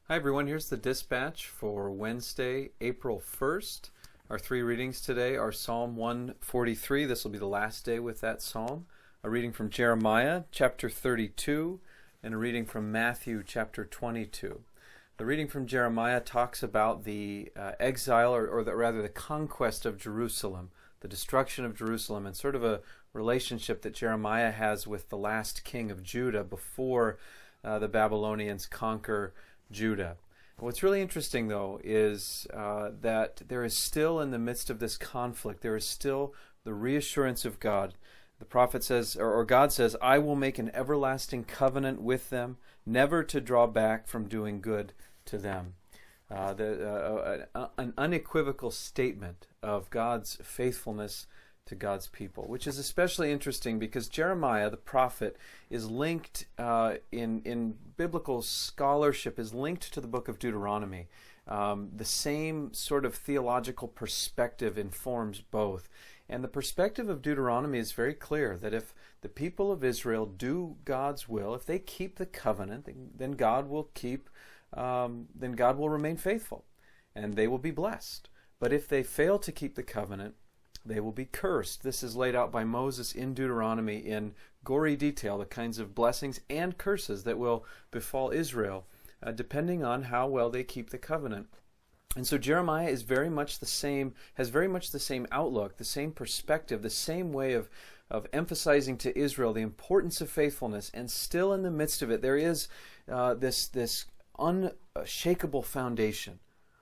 Hi everyone, here's the dispatch for Wednesday, April 1st. Our three readings today are Psalm 143. This will be the last day with that psalm. A reading from Jeremiah chapter 32 and a reading from Matthew chapter 22. The reading from Jeremiah talks about the exile or rather the conquest of Jerusalem, the destruction of Jerusalem, and sort of a relationship that Jeremiah has with the last king of Judah before the Babylonians conquer Judah. What's really interesting, though, is that there is still, in the midst of this conflict, there is still the reassurance of God. The prophet says, or God says, I will make an everlasting covenant with them, never to draw back from doing good to them. An unequivocal statement of God's faithfulness to God's people, which is especially interesting because Jeremiah, the prophet, is linked in biblical scholarship, is linked to the book of Deuteronomy. The same sort of theological perspective informs both. And the perspective of Deuteronomy is very clear, that if the people of Israel do God's will, if they keep the covenant, then God will remain faithful, and they will be blessed. But if they fail to keep the covenant, they will be cursed. This is laid out by Moses in Deuteronomy in gory detail, the kinds of blessings and curses that will befall Israel, depending on how well they keep the covenant. And so Jeremiah is very much the same, has very much the same outlook, the same perspective, the same way of emphasizing to Israel the importance of faithfulness. And still in the midst of it, there is this unshakable foundation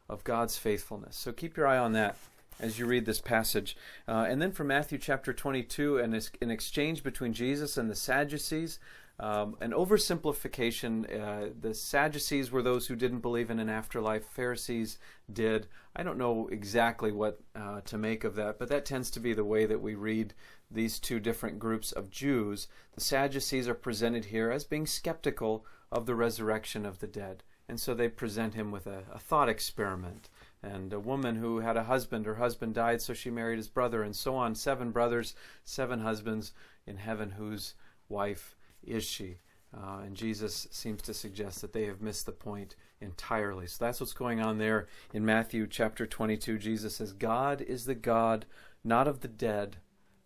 of God's faithfulness. So keep your eye on that as you read this passage. And then from Matthew chapter 22, an exchange between Jesus and the Sadducees. An oversimplification. The Sadducees were those who didn't believe in an afterlife. Pharisees did. I don't know exactly what to make of that, but that tends to be the way that we read these two different groups of Jews. The Sadducees are presented here as being skeptical of the resurrection of the dead. And so they present him with a thought experiment. And a woman who had a husband, her husband died, so she married his brother, and so on. 7 brothers, 7 husbands in heaven, whose wife is she? And Jesus seems to suggest that they have missed the point entirely. So that's what's going on there in Matthew chapter 22. Jesus says, God is the God not of the dead,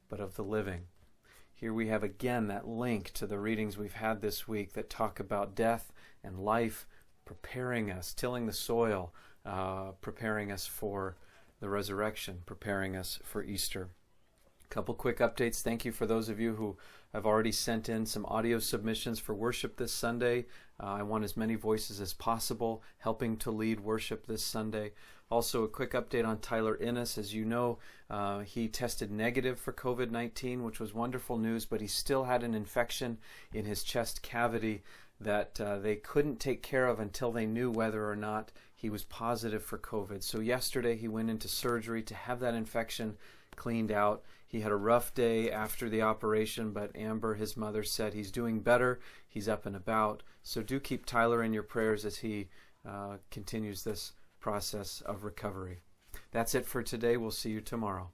but of the living. Here we have again that link to the readings we've had this week that talk about death and life, preparing us, tilling the soil, preparing us for the resurrection, preparing us for Easter. A couple quick updates. Thank you for those of you who have already sent in some audio submissions for worship this Sunday. I want as many voices as possible helping to lead worship this Sunday. Also, a quick update on Tyler Innes. As you know, he tested negative for COVID-19, which was wonderful news, but he still had an infection in his chest cavity that they couldn't take care of until they knew whether or not he was positive for COVID. So yesterday he went into surgery to have that infection cleaned out. He had a rough day after the operation, but Amber, his mother, said he's doing better. He's up and about. So do keep Tyler in your prayers as he continues this process of recovery. That's it for today. We'll see you tomorrow.